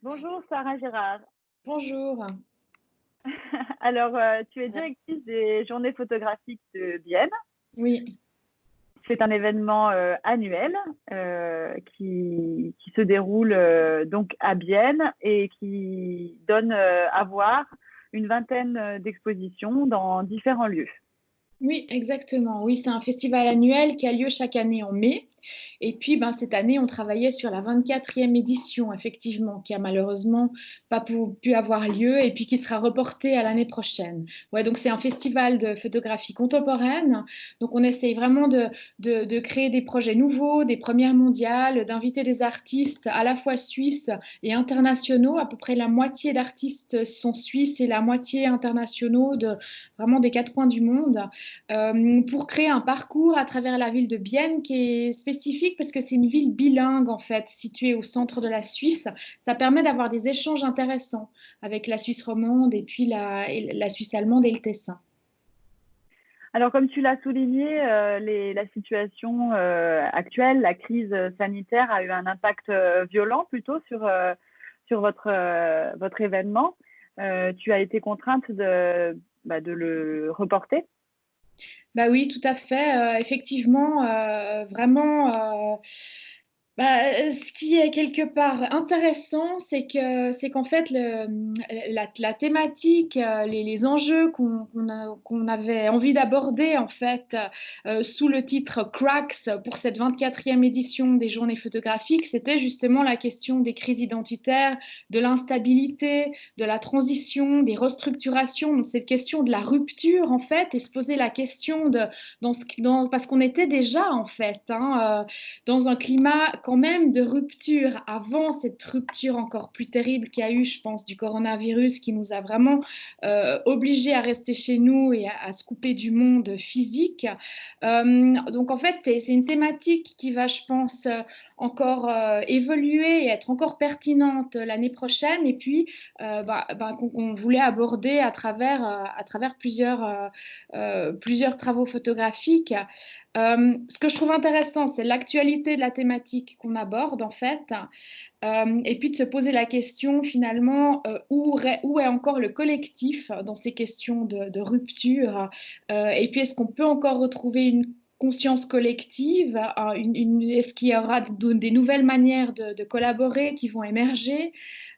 Bonjour Sarah Gérard. Bonjour. Alors, tu es directrice des Journées photographiques de Bienne. Oui, C'est un événement annuel qui se déroule donc à Bienne et qui donne à voir une vingtaine d'expositions dans différents lieux. oui, exactement. Oui, c'est un festival annuel qui a lieu chaque année en mai. Et puis, cette année, on travaillait sur la 24e édition, effectivement, qui a malheureusement pas pu avoir lieu et puis qui sera reportée à l'année prochaine. Ouais, donc c'est un festival de photographie contemporaine. Donc, on essaye vraiment de créer des projets nouveaux, des premières mondiales, d'inviter des artistes à la fois suisses et internationaux. À peu près la moitié d'artistes sont suisses et la moitié internationaux de vraiment des quatre coins du monde. Pour créer un parcours à travers la ville de Bienne qui est spécifique parce que c'est une ville bilingue en fait, située au centre de la Suisse. Ça permet d'avoir des échanges intéressants avec la Suisse romande et puis la Suisse allemande et le Tessin. Alors, comme tu l'as souligné, la situation actuelle, la crise sanitaire a eu un impact violent plutôt sur votre événement. Tu as été contrainte de le reporter. Bah oui, tout à fait. Effectivement, vraiment. Ce qui est quelque part intéressant, c'est qu'en fait, la thématique, les enjeux qu'on avait envie d'aborder, en fait, sous le titre Cracks pour cette 24e édition des Journées photographiques, c'était justement la question des crises identitaires, de l'instabilité, de la transition, des restructurations, donc cette question de la rupture, en fait, et se poser la question parce qu'on était déjà, en fait, dans un climat quand même de rupture avant cette rupture encore plus terrible qu'il y a eu, je pense, du coronavirus qui nous a vraiment obligés à rester chez nous et à se couper du monde physique. Donc en fait, c'est une thématique qui va, je pense, encore évoluer et être encore pertinente l'année prochaine et puis qu'on voulait aborder à travers plusieurs travaux photographiques. Ce que je trouve intéressant, c'est l'actualité de la thématique qu'on aborde en fait, et puis de se poser la question finalement où est encore le collectif dans ces questions de rupture, et puis est-ce qu'on peut encore retrouver une conscience collective, est-ce qu'il y aura des nouvelles manières de collaborer qui vont émerger,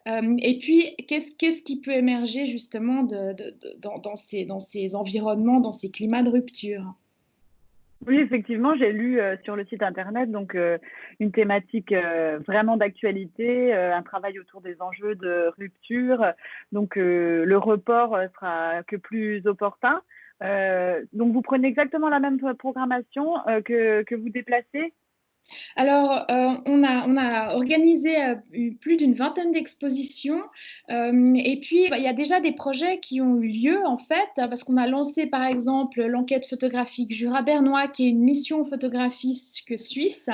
et puis qu'est-ce qui peut émerger justement dans ces environnements, dans ces climats de rupture. Oui, effectivement, j'ai lu sur le site internet donc une thématique vraiment d'actualité, un travail autour des enjeux de rupture. Donc le report sera que plus opportun. Donc vous prenez exactement la même programmation que vous déplacez. Alors, on a organisé plus d'une vingtaine d'expositions, et puis il y a déjà des projets qui ont eu lieu en fait, parce qu'on a lancé par exemple l'enquête photographique Jura bernois, qui est une mission photographique suisse,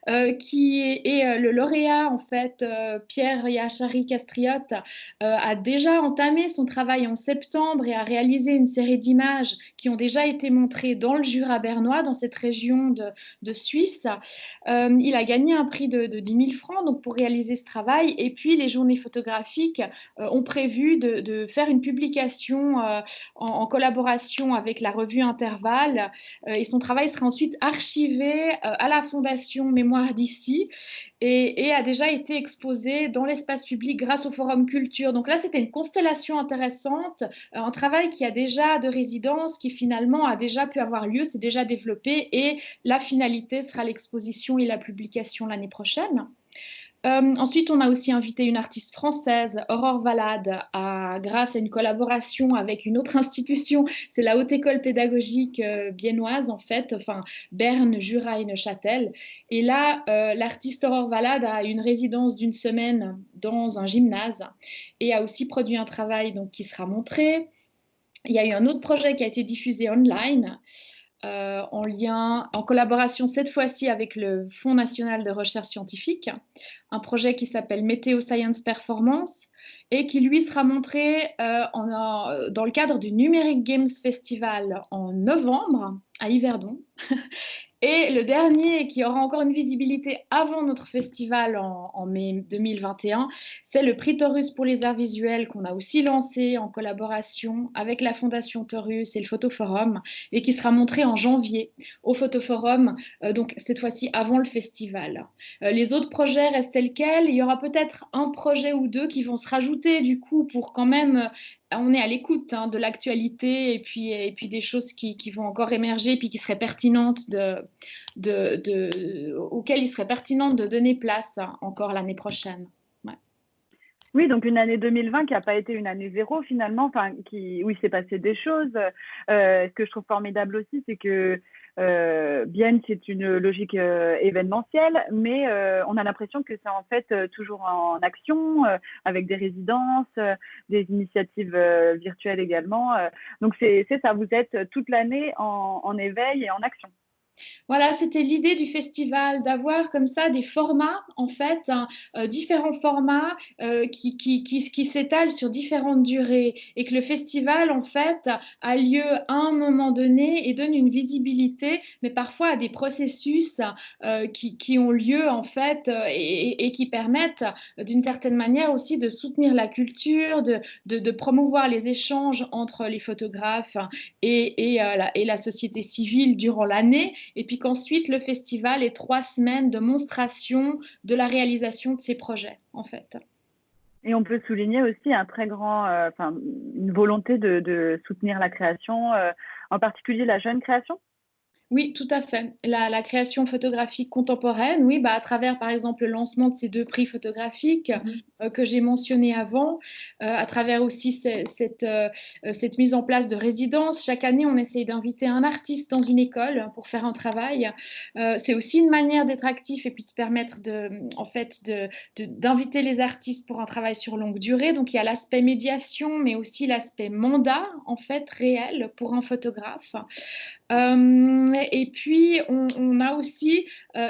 et le lauréat en fait, Pierre Yachari Castriote, a déjà entamé son travail en septembre et a réalisé une série d'images qui ont déjà été montrées dans le Jura bernois, dans cette région de Suisse. Il a gagné un prix de 10 000 francs donc, pour réaliser ce travail. Et puis, les journées photographiques ont prévu de faire une publication en collaboration avec la revue Intervalle. Et son travail sera ensuite archivé à la Fondation Mémoire d'Ici et a déjà été exposé dans l'espace public grâce au Forum Culture. Donc là, c'était une constellation intéressante, un travail qui a déjà de résidence, qui finalement a déjà pu avoir lieu, s'est déjà développé et la finalité sera l'exposition et la publication l'année prochaine. Ensuite, on a aussi invité une artiste française, Aurore Valade, grâce à une collaboration avec une autre institution, c'est la Haute École pédagogique biennoise, en fait, enfin Berne, Jura et Neuchâtel. Et là, l'artiste Aurore Valade a une résidence d'une semaine dans un gymnase et a aussi produit un travail donc, qui sera montré. Il y a eu un autre projet qui a été diffusé online. En collaboration cette fois-ci avec le Fonds national de recherche scientifique, un projet qui s'appelle Météo Science Performance et qui lui sera montré dans le cadre du Numeric Games Festival en novembre à Yverdon. Et le dernier qui aura encore une visibilité avant notre festival en mai 2021, c'est le prix Taurus pour les arts visuels qu'on a aussi lancé en collaboration avec la Fondation Taurus et le Photoforum et qui sera montré en janvier au Photoforum, donc cette fois-ci avant le festival. Les autres projets restent tels quels. Il y aura peut-être un projet ou deux qui vont se rajouter du coup pour quand même on est à l'écoute de l'actualité et puis des choses qui vont encore émerger puis qui seraient pertinentes auxquelles il serait pertinent de donner place encore l'année prochaine. Ouais. Oui, donc une année 2020 qui n'a pas été une année zéro finalement, enfin, où il s'est passé des choses. Ce que je trouve formidable aussi, c'est que bien, c'est une logique événementielle, mais on a l'impression que c'est en fait toujours en action, avec des résidences, des initiatives virtuelles également. Donc c'est ça, vous êtes toute l'année en éveil et en action. Voilà, c'était l'idée du festival, d'avoir comme ça des formats, en fait, différents formats qui s'étalent sur différentes durées et que le festival, en fait, a lieu à un moment donné et donne une visibilité, mais parfois à des processus qui ont lieu, en fait, et qui permettent d'une certaine manière aussi de soutenir la culture, de promouvoir les échanges entre les photographes et la société civile durant l'année. Et puis qu'ensuite, le festival est 3 semaines de monstration de la réalisation de ces projets, en fait. Et on peut souligner aussi un très grand, une volonté de soutenir la création, en particulier la jeune création. Oui, tout à fait. La création photographique contemporaine, oui, à travers, par exemple, le lancement de ces 2 prix photographiques que j'ai mentionnés avant, à travers aussi cette mise en place de résidences. Chaque année, on essaye d'inviter un artiste dans une école pour faire un travail. C'est aussi une manière d'être actif et puis de permettre d'inviter les artistes pour un travail sur longue durée. Donc, il y a l'aspect médiation, mais aussi l'aspect mandat, en fait, réel pour un photographe. Et puis, on a aussi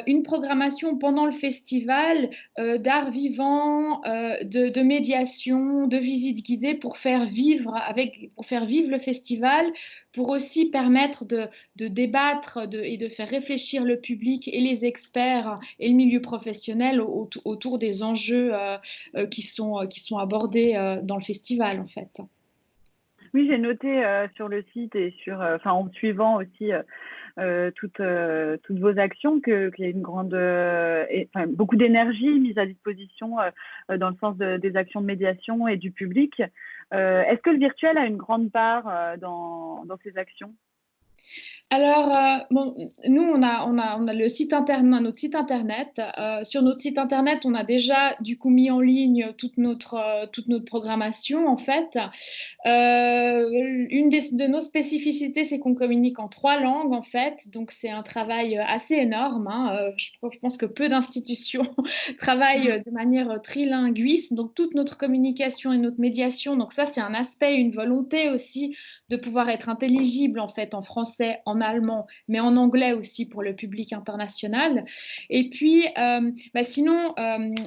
une programmation pendant le festival d'art vivant, de médiation, de visites guidées pour faire vivre le festival, pour aussi permettre de débattre et de faire réfléchir le public et les experts et le milieu professionnel autour des enjeux qui sont abordés dans le festival, en fait. Oui, j'ai noté sur le site et en suivant aussi toutes vos actions qu'il y a une grande, beaucoup d'énergie mise à disposition dans le sens des actions de médiation et du public. Est-ce que le virtuel a une grande part dans ces actions? Alors, nous, on a le site internet, notre site internet. Sur notre site internet, on a déjà du coup mis en ligne toute notre programmation, en fait. Une de nos spécificités, c'est qu'on communique en 3 langues, en fait. Donc, c'est un travail assez énorme. Je pense que peu d'institutions travaillent de manière trilinguiste. Donc, toute notre communication et notre médiation. Donc, ça, c'est un aspect, une volonté aussi de pouvoir être intelligible, en fait, en français, en allemand, mais en anglais aussi pour le public international. Et puis, sinon,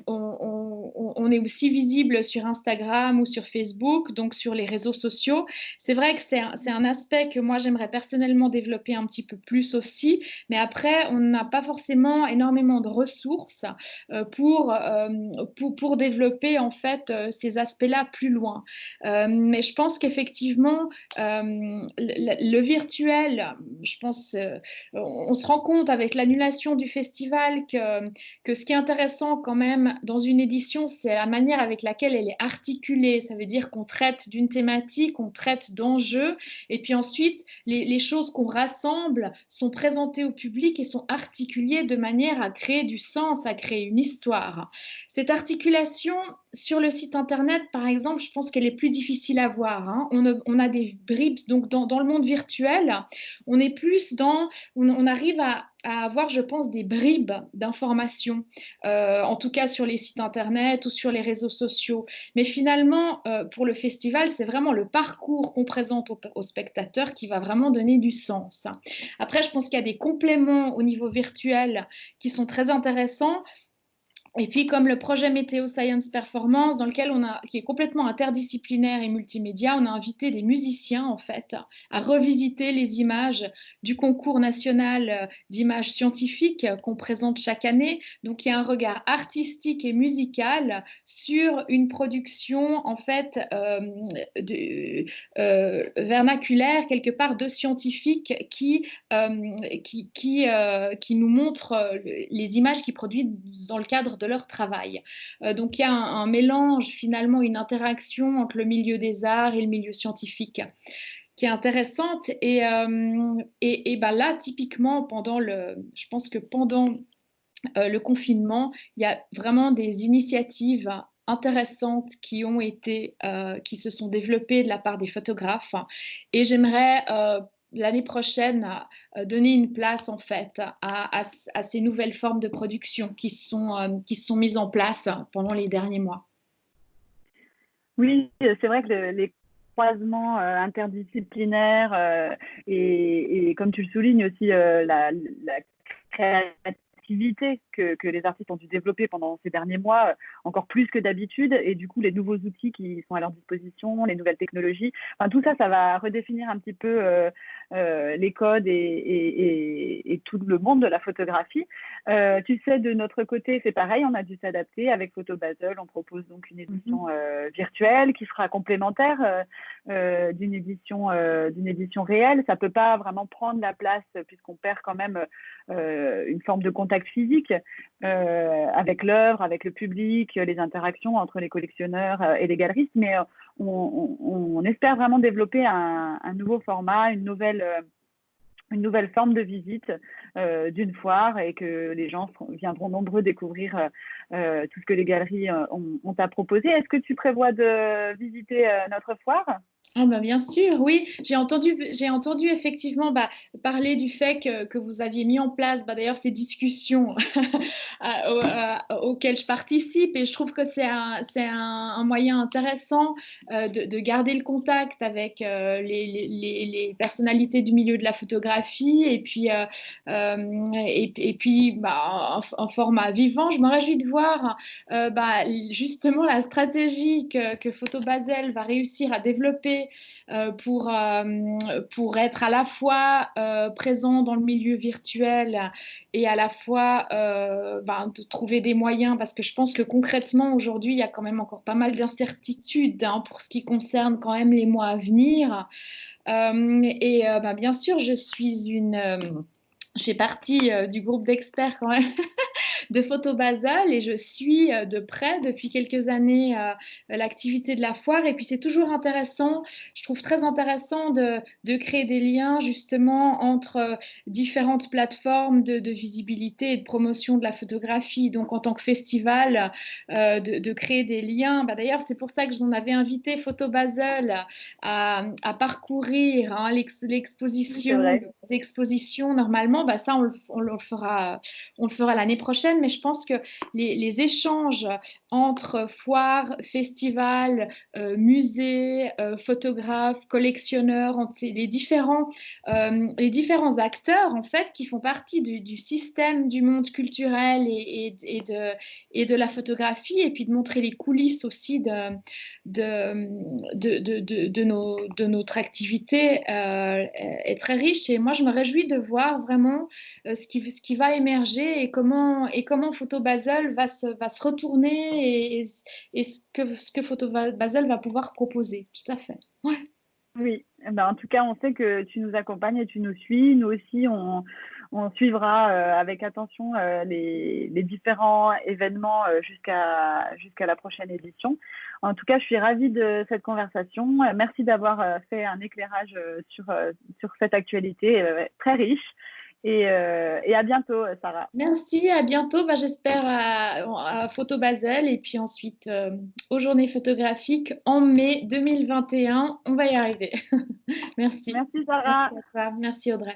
on est aussi visible sur Instagram ou sur Facebook, donc sur les réseaux sociaux. C'est vrai que c'est un aspect que moi, j'aimerais personnellement développer un petit peu plus aussi, mais après, on n'a pas forcément énormément de ressources pour développer, en fait, ces aspects-là plus loin. Mais je pense qu'effectivement, le virtuel, je pense, on se rend compte avec l'annulation du festival que ce qui est intéressant quand même dans une édition, c'est la manière avec laquelle elle est articulée. Ça veut dire qu'on traite d'une thématique, on traite d'enjeux, et puis ensuite, les choses qu'on rassemble sont présentées au public et sont articulées de manière à créer du sens, à créer une histoire. Cette articulation sur le site internet, par exemple, je pense qu'elle est plus difficile à voir. On a des bribes, donc dans le monde virtuel, on est plus on arrive à avoir, je pense, des bribes d'informations, en tout cas sur les sites internet ou sur les réseaux sociaux. Mais finalement, pour le festival, c'est vraiment le parcours qu'on présente aux spectateurs qui va vraiment donner du sens. Après, je pense qu'il y a des compléments au niveau virtuel qui sont très intéressants. Et puis, comme le projet Météo Science Performance, dans lequel qui est complètement interdisciplinaire et multimédia, on a invité des musiciens, en fait, à revisiter les images du concours national d'images scientifiques qu'on présente chaque année. Donc, il y a un regard artistique et musical sur une production, en fait, vernaculaire, quelque part, de scientifiques qui nous montrent les images qu'ils produisent dans le cadre de leur travail. Donc il y a un mélange, finalement, une interaction entre le milieu des arts et le milieu scientifique qui est intéressante. Et ben là, typiquement, je pense que pendant le confinement, il y a vraiment des initiatives intéressantes qui se sont développées de la part des photographes. Et j'aimerais l'année prochaine donner une place en fait à ces nouvelles formes de production qui se sont mises en place pendant les derniers mois. Oui, c'est vrai que les croisements interdisciplinaires et comme tu le soulignes aussi, la créativité que les artistes ont dû développer pendant ces derniers mois, encore plus que d'habitude, et du coup les nouveaux outils qui sont à leur disposition, les nouvelles technologies, enfin, tout ça, ça va redéfinir un petit peu les codes et tout le monde de la photographie. Tu sais, de notre côté, c'est pareil, on a dû s'adapter. Avec Photo Basel, on propose donc une édition virtuelle qui sera complémentaire d'une édition réelle. Ça ne peut pas vraiment prendre la place puisqu'on perd quand même une forme de contact physique avec l'œuvre, avec le public, les interactions entre les collectionneurs et les galeristes, mais on espère vraiment développer un nouveau format, une nouvelle forme de visite d'une foire, et que les gens viendront nombreux découvrir tout ce que les galeries ont à proposer. Est-ce que tu prévois de visiter notre foire ? Oh bah bien sûr, oui. J'ai entendu effectivement parler du fait que vous aviez mis en place d'ailleurs ces discussions auxquelles je participe, et je trouve que c'est un moyen intéressant de garder le contact avec les personnalités du milieu de la photographie, et puis en format vivant. Je me réjouis de voir justement la stratégie que Photo Basel va réussir à développer pour être à la fois présent dans le milieu virtuel et à la fois de trouver des moyens, parce que je pense que concrètement aujourd'hui il y a quand même encore pas mal d'incertitudes pour ce qui concerne quand même les mois à venir. Bien sûr, je fais partie du groupe d'experts quand même de Photo Basel, et je suis de près depuis quelques années l'activité de la foire. Et puis c'est toujours intéressant, je trouve très intéressant de créer des liens justement entre différentes plateformes de visibilité et de promotion de la photographie. Donc en tant que festival, de créer des liens. D'ailleurs, c'est pour ça que j'en avais invité Photo Basel à parcourir l'exposition, les expositions. Normalement, ça on le fera l'année prochaine, mais je pense que les échanges entre foires, festivals, musées, photographes, collectionneurs, les différents acteurs en fait qui font partie du système du monde culturel et de la photographie, et puis de montrer les coulisses aussi de notre activité est très riche. Et moi, je me réjouis de voir vraiment ce qui va émerger, et comment Photo Basel va se retourner, et ce que Photo Basel va pouvoir proposer. Tout à fait. Ouais. Oui, en tout cas, on sait que tu nous accompagnes et tu nous suis. Nous aussi, on suivra avec attention les différents événements jusqu'à la prochaine édition. En tout cas, je suis ravie de cette conversation. Merci d'avoir fait un éclairage sur cette actualité très riche. Et à bientôt, Sarah. Merci, à bientôt. J'espère à Photo Basel, et puis ensuite aux Journées photographiques en mai 2021. On va y arriver. Merci. Merci, Sarah. Merci Audrey.